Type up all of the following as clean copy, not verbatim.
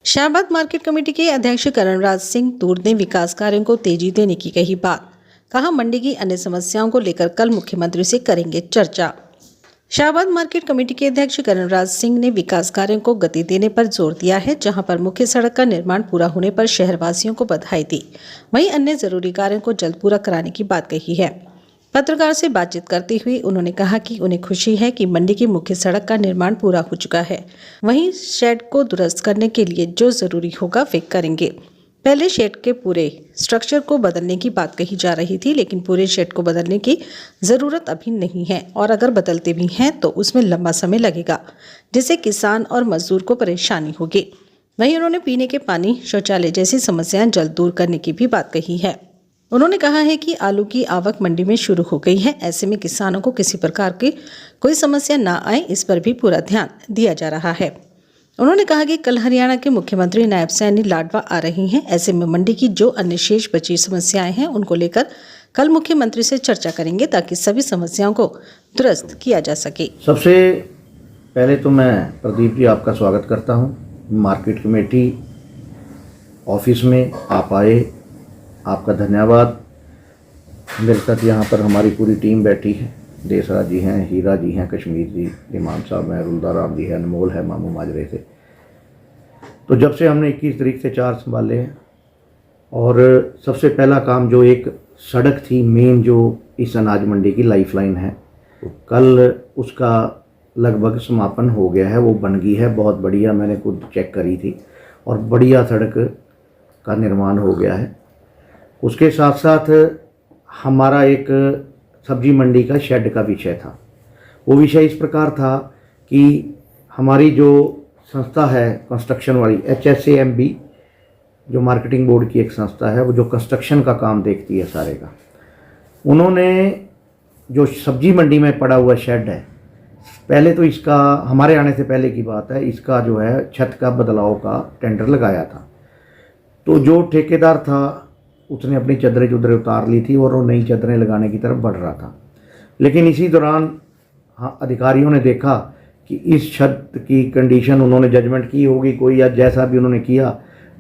Shahabad market committee के अध्यक्ष करणराज सिंह तूर ने विकास कार्यों को तेजी देने की कही बात। कहा, मंडी की अन्य समस्याओं को लेकर कल मुख्यमंत्री से करेंगे चर्चा। शाहबाद मार्केट कमेटी के अध्यक्ष करणराज सिंह ने विकास कार्यों को गति देने पर जोर दिया है। जहां पर मुख्य सड़क का निर्माण पूरा होने पर शहरवासियों को बधाई दी, वहीं अन्य जरूरी कार्यों को जल्द पूरा कराने की बात कही है। पत्रकार से बातचीत करते हुए उन्होंने कहा कि उन्हें खुशी है कि मंडी की मुख्य सड़क का निर्माण पूरा हो चुका है। वहीं शेड को दुरुस्त करने के लिए जो जरूरी होगा वे करेंगे। पहले शेड के पूरे स्ट्रक्चर को बदलने की बात कही जा रही थी, लेकिन पूरे शेड को बदलने की जरूरत अभी नहीं है और अगर बदलते भी हैं तो उसमें लंबा समय लगेगा, जिससे किसान और मजदूर को परेशानी होगी। वहीं उन्होंने पीने के पानी, शौचालय जैसी समस्याएं जल्द दूर करने की भी बात कही है। उन्होंने कहा है कि आलू की आवक मंडी में शुरू हो गई है। ऐसे में किसानों को किसी प्रकार की कोई समस्या ना आए, इस पर भी पूरा ध्यान दिया जा रहा है। उन्होंने कहा कि कल हरियाणा के मुख्यमंत्री नायब सैनी लाडवा आ रही हैं। ऐसे में मंडी की जो अन्य शेष बची समस्याएं हैं उनको लेकर कल मुख्यमंत्री से चर्चा करेंगे, ताकि सभी समस्याओं को दुरुस्त किया जा सके। सबसे पहले तो मैं प्रदीप जी आपका स्वागत करता हूं मार्केट कमेटी ऑफिस में। आप आए, आपका धन्यवाद। मेरे साथ यहाँ पर हमारी पूरी टीम बैठी है। देसराज जी हैं, हीरा जी हैं, कश्मीर जी, इमाम साहब हैं, रुलदार राम जी है, अनमोल है, मामू माजरे से। तो जब से हमने 21 तारीख से 4 संभाले हैं, और सबसे पहला काम जो एक सड़क थी मेन, जो इस अनाज मंडी की लाइफलाइन है, कल उसका लगभग समापन हो गया है। वो बन गई है, बहुत बढ़िया। मैंने खुद चेक करी थी और बढ़िया सड़क का निर्माण हो गया है। उसके साथ साथ हमारा एक सब्जी मंडी का शेड का विषय था। वो विषय इस प्रकार था कि हमारी जो संस्था है कंस्ट्रक्शन वाली, HSAMB, जो मार्केटिंग बोर्ड की एक संस्था है, वो जो कंस्ट्रक्शन का काम देखती है सारे का, उन्होंने जो सब्जी मंडी में पड़ा हुआ शेड है, पहले तो इसका हमारे आने से पहले की बात है, इसका जो है छत का बदलाव का टेंडर लगाया था। तो जो ठेकेदार था उसने अपनी चदरें उतार ली थी और वो नई चदरें लगाने की तरफ बढ़ रहा था। लेकिन इसी दौरान अधिकारियों ने देखा कि इस छत की कंडीशन, उन्होंने जजमेंट की होगी कोई, या जैसा भी उन्होंने किया,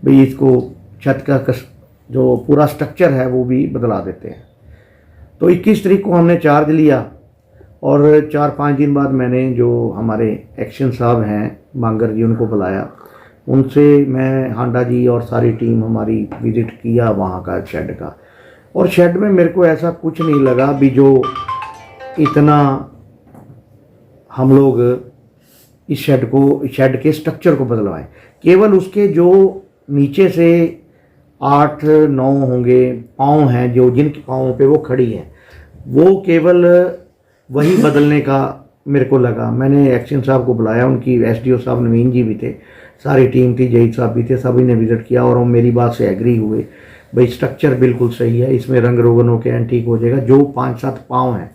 भाई इसको छत का जो पूरा स्ट्रक्चर है वो भी बदला देते हैं। तो 21 तारीख को हमने चार्ज लिया और 4-5 दिन बाद मैंने जो हमारे एक्शन साहब हैं मांगर जी, उनको बुलाया। उनसे मैं, हांडा जी और सारी टीम हमारी विज़िट किया वहाँ का शेड का। और शेड में मेरे को ऐसा कुछ नहीं लगा भी जो इतना हम लोग इस शेड के स्ट्रक्चर को बदलवाएं। केवल उसके जो नीचे से 8-9 होंगे पाँव हैं, जो जिनके पाँवों पे वो खड़ी हैं, वो केवल वही बदलने का मेरे को लगा। मैंने एक्शन साहब को बुलाया, उनकी SDO साहब नवीन जी भी थे, सारी टीम थी, जहीद साहब भी थे, सभी ने विज़िट किया और वो मेरी बात से एग्री हुए। भाई स्ट्रक्चर बिल्कुल सही है, इसमें रंग रोगन होकर एंटीक हो जाएगा। जो 5-7 पाँव हैं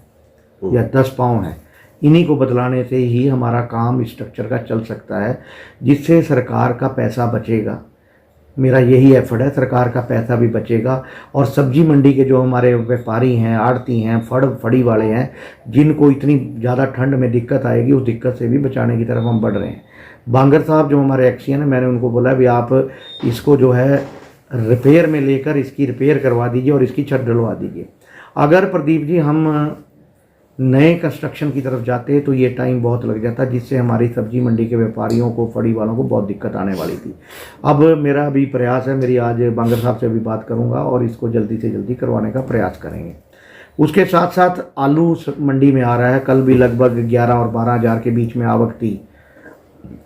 या 10 पाँव हैं, इन्हीं को बदलाने से ही हमारा काम इस स्ट्रक्चर का चल सकता है, जिससे सरकार का पैसा बचेगा। मेरा यही एफर्ट है, सरकार का पैसा भी बचेगा और सब्जी मंडी के जो हमारे व्यापारी हैं, आड़ती हैं, फड़ी वाले हैं, जिनको इतनी ज़्यादा ठंड में दिक्कत आएगी, उस दिक्कत से भी बचाने की तरफ हम बढ़ रहे हैं। बांगर साहब जो हमारे एक्सियन है, मैंने उनको बोला भी आप इसको जो है रिपेयर में लेकर इसकी रिपेयर करवा दीजिए और इसकी छत डलवा दीजिए। अगर प्रदीप जी हम नए कंस्ट्रक्शन की तरफ जाते तो ये टाइम बहुत लग जाता, जिससे हमारी सब्जी मंडी के व्यापारियों को, फड़ी वालों को बहुत दिक्कत आने वाली थी। अब मेरा भी प्रयास है, मेरी आज बांगर साहब से भी बात करूंगा और इसको जल्दी से जल्दी करवाने का प्रयास करेंगे। उसके साथ साथ आलू मंडी में आ रहा है। कल भी लगभग 11 और 12 हज़ार के बीच में आवक थी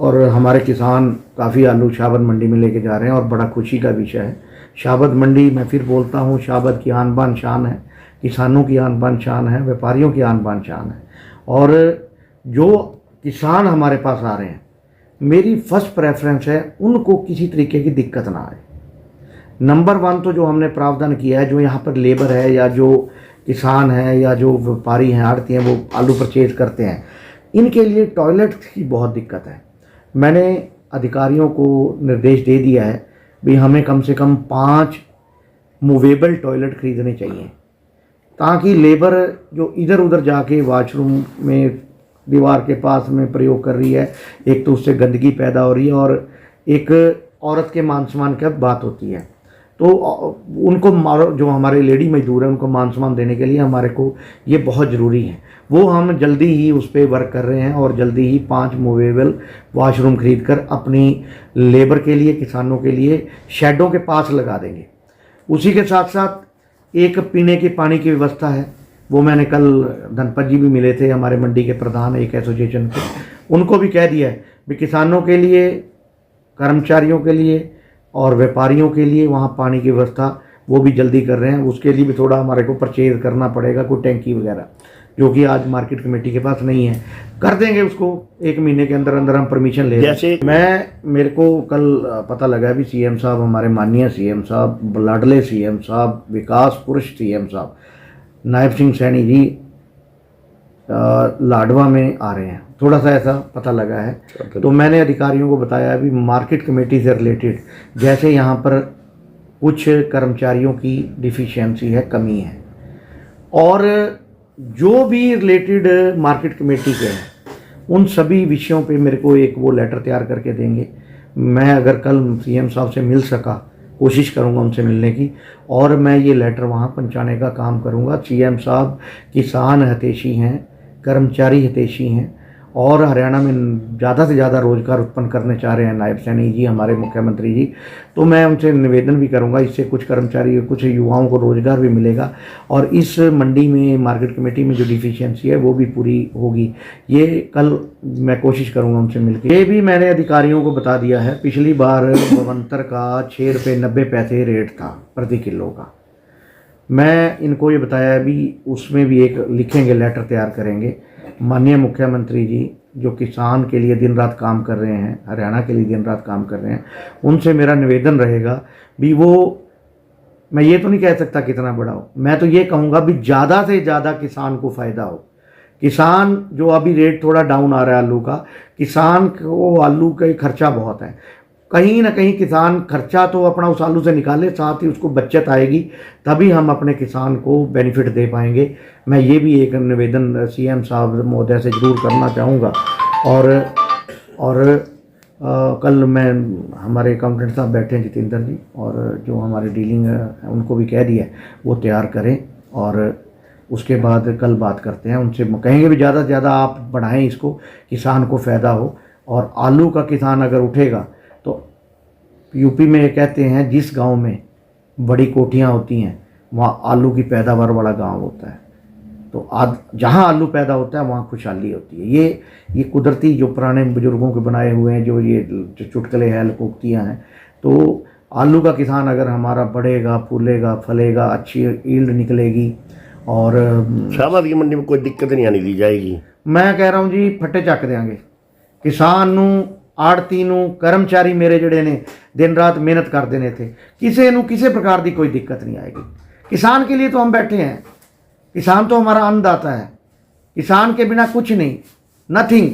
और हमारे किसान काफ़ी आलू शाहबाद मंडी में लेके जा रहे हैं और बड़ा खुशी का विषय है। शाहबाद मंडी, मैं फिर बोलता हूँ, शाहबाद की आन बान शान है, किसानों की आन बान शान है, व्यापारियों की आन बान शान है। और जो किसान हमारे पास आ रहे हैं, मेरी फर्स्ट प्रेफरेंस है उनको किसी तरीके की दिक्कत ना आए। नंबर 1 तो जो हमने प्रावधान किया है, जो यहाँ पर लेबर है या जो किसान है या जो व्यापारी हैं, आड़ती हैं, वो आलू परचेज करते हैं, इनके लिए टॉयलेट की बहुत दिक्कत है। मैंने अधिकारियों को निर्देश दे दिया है भी हमें कम से कम 5 मूवेबल टॉयलेट खरीदने चाहिए, ताकि लेबर जो इधर उधर जाके वॉशरूम में दीवार के पास में प्रयोग कर रही है, एक तो उससे गंदगी पैदा हो रही है और एक औरत के मान सम्मान की बात होती है, तो उनको जो हमारे लेडी मजदूर हैं उनको मान सम्मान देने के लिए हमारे को ये बहुत ज़रूरी है। वो हम जल्दी ही उस पर वर्क कर रहे हैं और जल्दी ही 5 मूवेबल वॉशरूम खरीद कर अपनी लेबर के लिए, किसानों के लिए शेडों के पास लगा देंगे। उसी के साथ साथ एक पीने के पानी की व्यवस्था है, वो मैंने कल धनपत जी भी मिले थे, हमारे मंडी के प्रधान एक एसोसिएशन के, उनको भी कह दिया है भी किसानों के लिए, कर्मचारियों के लिए और व्यापारियों के लिए वहाँ पानी की व्यवस्था वो भी जल्दी कर रहे हैं। उसके लिए भी थोड़ा हमारे को परचेज करना पड़ेगा, कोई टैंकी वगैरह, जो कि आज मार्केट कमेटी के पास नहीं है, कर देंगे उसको 1 महीने के अंदर अंदर हम परमिशन ले। जैसे मेरे को कल पता लगा भी सीएम साहब, हमारे माननीय सीएम साहब, लाडले सीएम साहब, विकास पुरुष सीएम साहब नायब सिंह सैनी जी लाडवा में आ रहे हैं, थोड़ा सा ऐसा पता लगा है। तो मैंने अधिकारियों को बताया अभी मार्केट कमेटी से रिलेटेड, जैसे यहाँ पर कुछ कर्मचारियों की डिफिशियंसी है, कमी है, और जो भी रिलेटेड मार्केट कमेटी के हैं उन सभी विषयों पे मेरे को एक वो लेटर तैयार करके देंगे। मैं अगर कल सीएम साहब से मिल सका, कोशिश करूंगा उनसे मिलने की, और मैं ये लेटर वहाँ पहुँचाने का काम करूंगा। सीएम साहब किसान हितैषी हैं, कर्मचारी हितैषी हैं, और हरियाणा में ज़्यादा से ज़्यादा रोज़गार उत्पन्न करने चाह रहे हैं नायब सैनी जी, हमारे मुख्यमंत्री जी। तो मैं उनसे निवेदन भी करूंगा, इससे कुछ कर्मचारी, कुछ युवाओं को रोज़गार भी मिलेगा और इस मंडी में, मार्केट कमेटी में जो डिफिशियंसी है वो भी पूरी होगी। ये कल मैं कोशिश करूंगा उनसे मिलकर। ये भी मैंने अधिकारियों को बता दिया है, पिछली बार बवंतर का 6 रुपये 90 पैसे रेट था प्रति किलो का। मैं इनको ये बताया भी, उसमें भी एक लिखेंगे, लेटर तैयार करेंगे। माननीय मुख्यमंत्री जी जो किसान के लिए दिन रात काम कर रहे हैं, हरियाणा के लिए दिन रात काम कर रहे हैं, उनसे मेरा निवेदन रहेगा भी वो, मैं ये तो नहीं कह सकता कितना बड़ा हो, मैं तो ये कहूँगा भी ज़्यादा से ज़्यादा किसान को फ़ायदा हो। किसान जो अभी रेट थोड़ा डाउन आ रहा है आलू का, किसान को आलू का खर्चा बहुत है, कहीं ना कहीं किसान खर्चा तो अपना उस आलू से निकाले, साथ ही उसको बचत आएगी, तभी हम अपने किसान को बेनिफिट दे पाएंगे। मैं ये भी एक निवेदन सीएम साहब महोदय से ज़रूर करना चाहूँगा। और कल मैं, हमारे अकाउंटेंट साहब बैठे हैं जितेंद्र जी, और जो हमारे डीलिंग है उनको भी कह दिया है वो तैयार करें, और उसके बाद कल बात करते हैं उनसे, कहेंगे भी ज़्यादा से ज़्यादा आप बढ़ाएं इसको, किसान को फ़ायदा हो। और आलू का किसान अगर उठेगा तो यूपी में ये कहते हैं जिस गांव में बड़ी कोठियां होती हैं वहाँ आलू की पैदावार वाला गांव होता है। तो जहाँ आलू पैदा होता है वहाँ खुशहाली होती है। ये कुदरती जो पुराने बुजुर्गों के बनाए हुए हैं जो ये चुटकुले हैं, लोकोक्तियाँ हैं। तो आलू का किसान अगर हमारा बढ़ेगा, फूलेगा, फलेगा, अच्छी ईल्ड निकलेगी, और शाहबाद की मंडी में कोई दिक्कत नहीं आने दी जाएगी। मैं कह रहा हूँ जी, फट्टे चक देंगे किसान नू, आड़ती नू, कर्मचारी मेरे जड़े ने दिन रात मेहनत करते ने थे, किसी प्रकार की कोई दिक्कत नहीं आएगी। किसान के लिए तो हम बैठे हैं, किसान तो हमारा अन्नदाता है, किसान के बिना कुछ नहीं, नथिंग।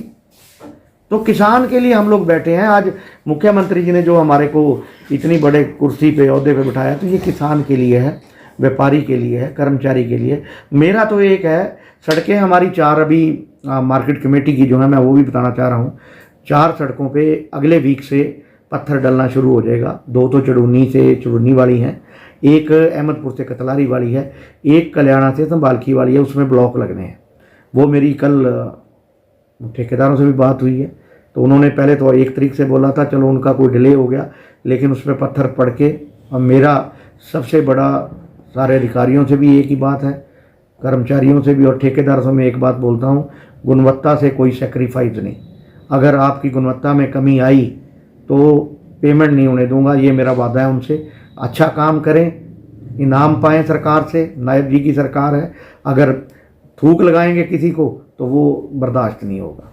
तो किसान के लिए हम लोग बैठे हैं। आज मुख्यमंत्री जी ने जो हमारे को इतनी बड़े कुर्सी पे, ओहदे पे बिठाया, तो ये किसान के लिए है, व्यापारी के लिए है, कर्मचारी के लिए। मेरा तो एक है, सड़कें हमारी 4 अभी मार्केट कमेटी की जो है, मैं वो भी बताना चाह रहा हूँ। 4 सड़कों पे अगले वीक से पत्थर डलना शुरू हो जाएगा। 2 तो चुड़ूनी वाली हैं, एक अहमदपुर से कतलारी वाली है, एक कल्याणा से संभालखी वाली है, उसमें ब्लॉक लगने हैं। वो मेरी कल ठेकेदारों से भी बात हुई है, तो उन्होंने पहले तो 1 तारीख से बोला था, चलो उनका कोई डिले हो गया, लेकिन उसमें पत्थर पड़ के। और मेरा सबसे बड़ा सारे अधिकारियों से भी एक ही बात है, कर्मचारियों से भी और ठेकेदारों से मैं एक बात बोलता हूँ, गुणवत्ता से कोई सेक्रीफाइस नहीं। अगर आपकी गुणवत्ता में कमी आई तो पेमेंट नहीं होने दूंगा, ये मेरा वादा है उनसे। अच्छा काम करें, इनाम पाएं सरकार से, नायब जी की सरकार है। अगर थूक लगाएंगे किसी को तो वो बर्दाश्त नहीं होगा।